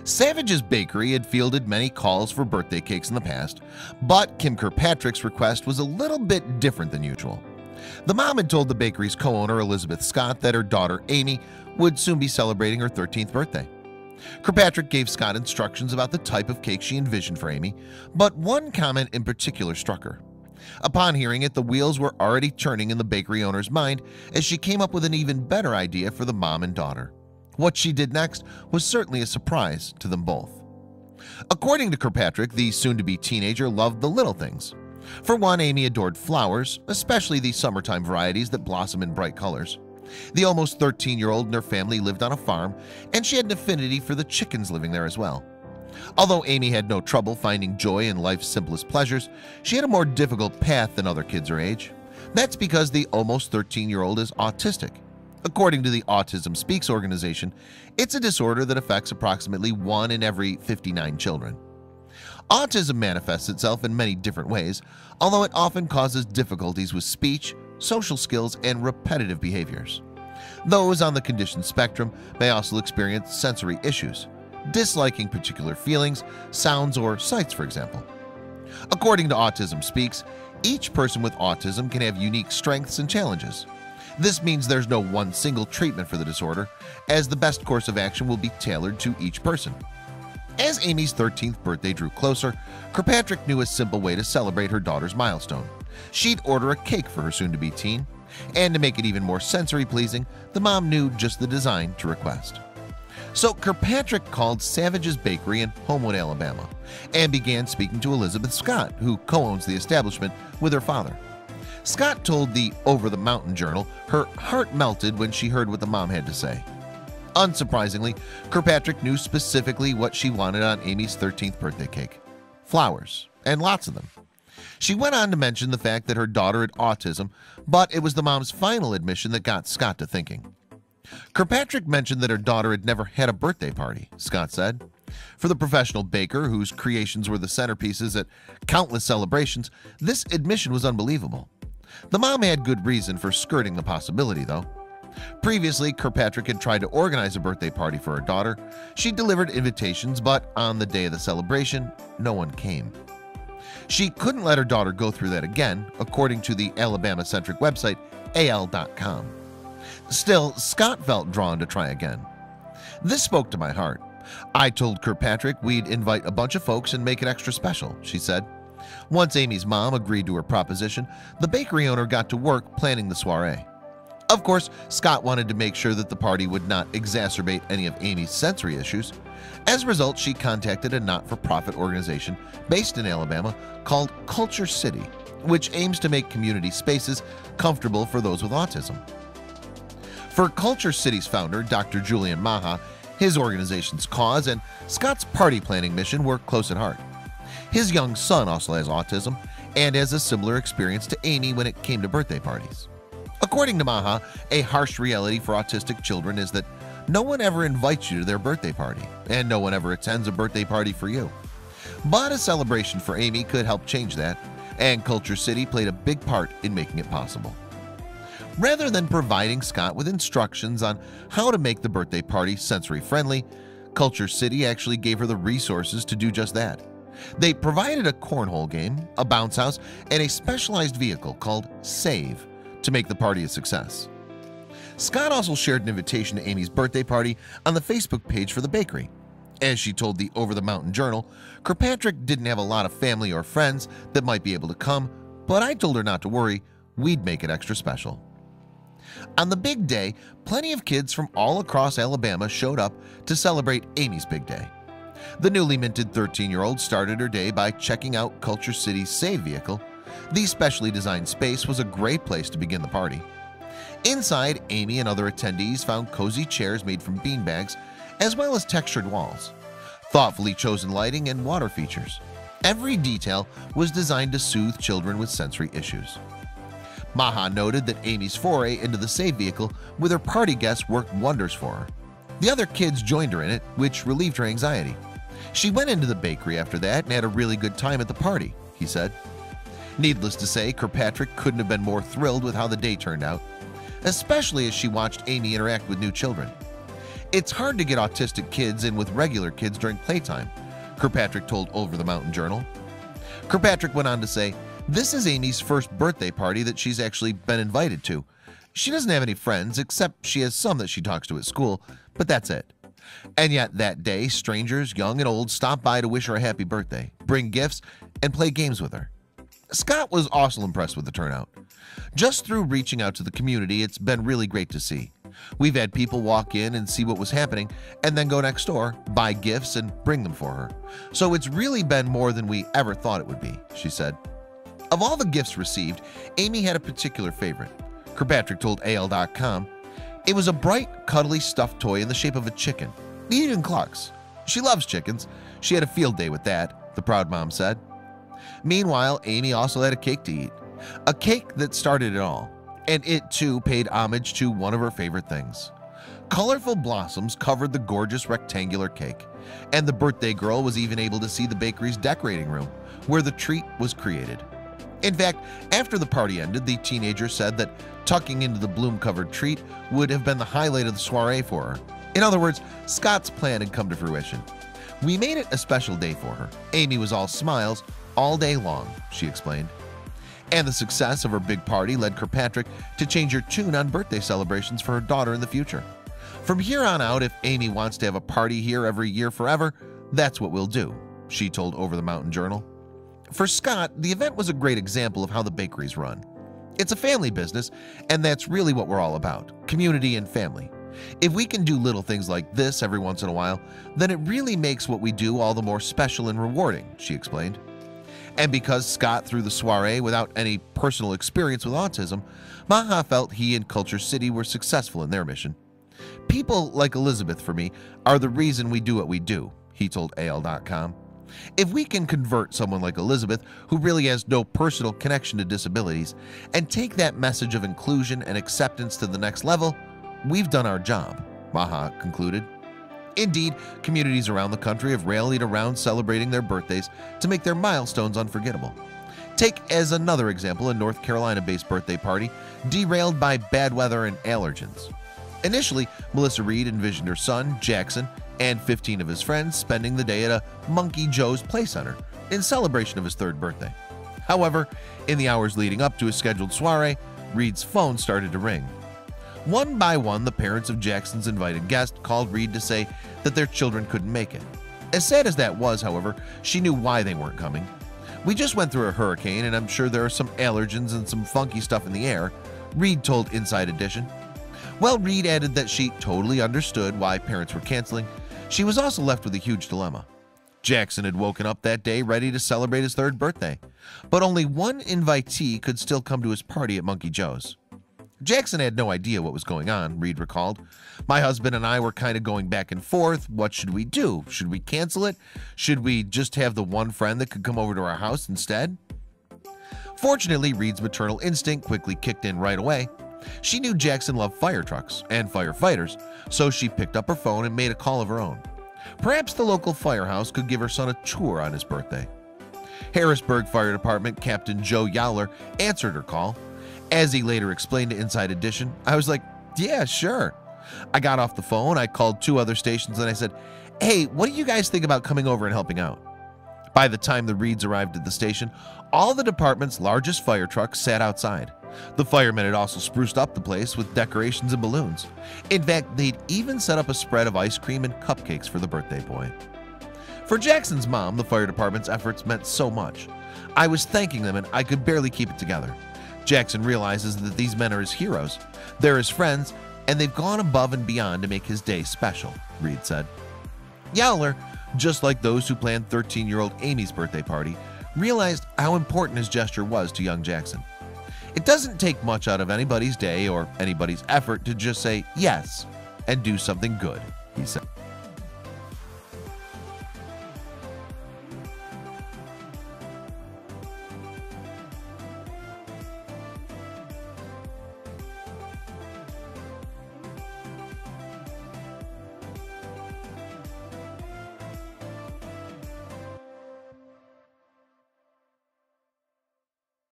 Savage's Bakery had fielded many calls for birthday cakes in the past, but Kim Kirkpatrick's request was a little bit different than usual. The mom had told the bakery's co-owner Elizabeth Scott that her daughter Amy would soon be celebrating her 13th birthday. Kirkpatrick gave Scott instructions about the type of cake she envisioned for Amy, but one comment in particular struck her. Upon hearing it, the wheels were already turning in the bakery owner's mind as she came up with an even better idea for the mom and daughter. What she did next was certainly a surprise to them both. According to Kirkpatrick, the soon-to-be teenager loved the little things. For one, Amy adored flowers, especially the summertime varieties that blossom in bright colors. The almost 13-year-old and her family lived on a farm, and she had an affinity for the chickens living there as well. Although Amy had no trouble finding joy in life's simplest pleasures, she had a more difficult path than other kids her age. That's because the almost 13-year-old is autistic. According to the Autism Speaks organization, it's a disorder that affects approximately 1 in every 59 children. Autism manifests itself in many different ways, although it often causes difficulties with speech, social skills, and repetitive behaviors. Those on the condition spectrum may also experience sensory issues, disliking particular feelings, sounds, or sights, for example. According to Autism Speaks, each person with autism can have unique strengths and challenges. This means there's no one single treatment for the disorder, as the best course of action will be tailored to each person. As Amy's 13th birthday drew closer, Kirkpatrick knew a simple way to celebrate her daughter's milestone. She'd order a cake for her soon-to-be teen, and to make it even more sensory-pleasing, the mom knew just the design to request. So Kirkpatrick called Savage's Bakery in Homewood, Alabama, and began speaking to Elizabeth Scott, who co-owns the establishment, with her father. Scott told the Over the Mountain Journal her heart melted when she heard what the mom had to say. Unsurprisingly, Kirkpatrick knew specifically what she wanted on Amy's 13th birthday cake: flowers, and lots of them. She went on to mention the fact that her daughter had autism, but it was the mom's final admission that got Scott to thinking. Kirkpatrick mentioned that her daughter had never had a birthday party, Scott said. For the professional baker whose creations were the centerpieces at countless celebrations, this admission was unbelievable. The mom had good reason for skirting the possibility, though. Previously, Kirkpatrick had tried to organize a birthday party for her daughter. She delivered invitations, but on the day of the celebration, no one came. She couldn't let her daughter go through that again, according to the Alabama-centric website al.com. Still, Scott felt drawn to try again. This spoke to my heart. I told Kirkpatrick we'd invite a bunch of folks and make it extra special, she said. Once Amy's mom agreed to her proposition, the bakery owner got to work planning the soiree. Of course, Scott wanted to make sure that the party would not exacerbate any of Amy's sensory issues. As a result, she contacted a not-for-profit organization based in Alabama called Culture City, which aims to make community spaces comfortable for those with autism. For Culture City's founder, Dr. Julian Maha, his organization's cause and Scott's party planning mission were close at heart. His young son also has autism and has a similar experience to Amy when it came to birthday parties. According to Maha, a harsh reality for autistic children is that no one ever invites you to their birthday party, and no one ever attends a birthday party for you. But a celebration for Amy could help change that, and Culture City played a big part in making it possible. Rather than providing Scott with instructions on how to make the birthday party sensory-friendly, Culture City actually gave her the resources to do just that. They provided a cornhole game, a bounce house, and a specialized vehicle called Save to make the party a success. Scott also shared an invitation to Amy's birthday party on the Facebook page for the bakery. As she told the Over the Mountain Journal, Kirkpatrick didn't have a lot of family or friends that might be able to come, but I told her not to worry, we'd make it extra special. On the big day, plenty of kids from all across Alabama showed up to celebrate Amy's big day. The newly minted 13-year-old started her day by checking out Culture City's Save vehicle. The specially designed space was a great place to begin the party. Inside, Amy and other attendees found cozy chairs made from beanbags, as well as textured walls, thoughtfully chosen lighting, and water features. Every detail was designed to soothe children with sensory issues. Maha noted that Amy's foray into the Save vehicle with her party guests worked wonders for her. The other kids joined her in it, which relieved her anxiety. She went into the bakery after that and had a really good time at the party, he said. Needless to say, Kirkpatrick couldn't have been more thrilled with how the day turned out, especially as she watched Amy interact with new children. It's hard to get autistic kids in with regular kids during playtime, Kirkpatrick told Over the Mountain Journal. Kirkpatrick went on to say, this is Amy's first birthday party that she's actually been invited to. She doesn't have any friends except she has some that she talks to at school, but that's it. And yet that day, strangers, young and old, stopped by to wish her a happy birthday, bring gifts, and play games with her. Scott was also impressed with the turnout. Just through reaching out to the community, it's been really great to see. We've had people walk in and see what was happening and then go next door, buy gifts, and bring them for her. So it's really been more than we ever thought it would be, she said. Of all the gifts received, Amy had a particular favorite. Kirkpatrick told AL.com, it was a bright, cuddly stuffed toy in the shape of a chicken, neat and clucks. She loves chickens. She had a field day with that, the proud mom said. Meanwhile, Amy also had a cake to eat, a cake that started it all, and it too paid homage to one of her favorite things. Colorful blossoms covered the gorgeous rectangular cake, and the birthday girl was even able to see the bakery's decorating room, where the treat was created. In fact, after the party ended, the teenager said that tucking into the bloom-covered treat would have been the highlight of the soiree for her. In other words, Scott's plan had come to fruition. We made it a special day for her. Amy was all smiles all day long, she explained. And the success of her big party led Kirkpatrick to change her tune on birthday celebrations for her daughter in the future. From here on out, if Amy wants to have a party here every year forever, that's what we'll do, she told Over the Mountain Journal. For Scott, the event was a great example of how the bakery's run. It's a family business, and that's really what we're all about, community and family. If we can do little things like this every once in a while, then it really makes what we do all the more special and rewarding, she explained. And because Scott threw the soiree without any personal experience with autism, Maha felt he and Culture City were successful in their mission. People like Elizabeth, for me, are the reason we do what we do, he told AL.com. If we can convert someone like Elizabeth, who really has no personal connection to disabilities, and take that message of inclusion and acceptance to the next level, we've done our job, Maha concluded. Indeed, communities around the country have rallied around celebrating their birthdays to make their milestones unforgettable. Take as another example a North Carolina-based birthday party derailed by bad weather and allergens. Initially, Melissa Reed envisioned her son, Jackson, and 15 of his friends spending the day at a Monkey Joe's Play Center in celebration of his 3rd birthday. However, in the hours leading up to his scheduled soiree, Reed's phone started to ring. One by one, the parents of Jackson's invited guest called Reed to say that their children couldn't make it. As sad as that was, however, she knew why they weren't coming. We just went through a hurricane, and I'm sure there are some allergens and some funky stuff in the air, Reed told Inside Edition. Well, Reed added that she totally understood why parents were canceling. She was also left with a huge dilemma. Jackson had woken up that day ready to celebrate his 3rd birthday, but only one invitee could still come to his party at Monkey Joe's. Jackson had no idea what was going on, Reed recalled. My husband and I were kind of going back and forth. What should we do? Should we cancel it? Should we just have the one friend that could come over to our house instead? Fortunately, Reed's maternal instinct quickly kicked in right away. She knew Jackson loved fire trucks and firefighters, so she picked up her phone and made a call of her own. Perhaps the local firehouse could give her son a tour on his birthday. Harrisburg Fire Department Captain Joe Yowler answered her call. As he later explained to Inside Edition, I was like, yeah, sure. I got off the phone, I called 2 other stations, and I said, hey, what do you guys think about coming over and helping out? By the time the Reeds arrived at the station, all the department's largest fire trucks sat outside. The firemen had also spruced up the place with decorations and balloons. In fact, they'd even set up a spread of ice cream and cupcakes for the birthday boy. For Jackson's mom, the fire department's efforts meant so much. I was thanking them and I could barely keep it together. Jackson realizes that these men are his heroes. They're his friends, and they've gone above and beyond to make his day special, Reed said. Yowler, just like those who planned 13-year-old Amy's birthday party, realized how important his gesture was to young Jackson. It doesn't take much out of anybody's day or anybody's effort to just say yes and do something good, he said.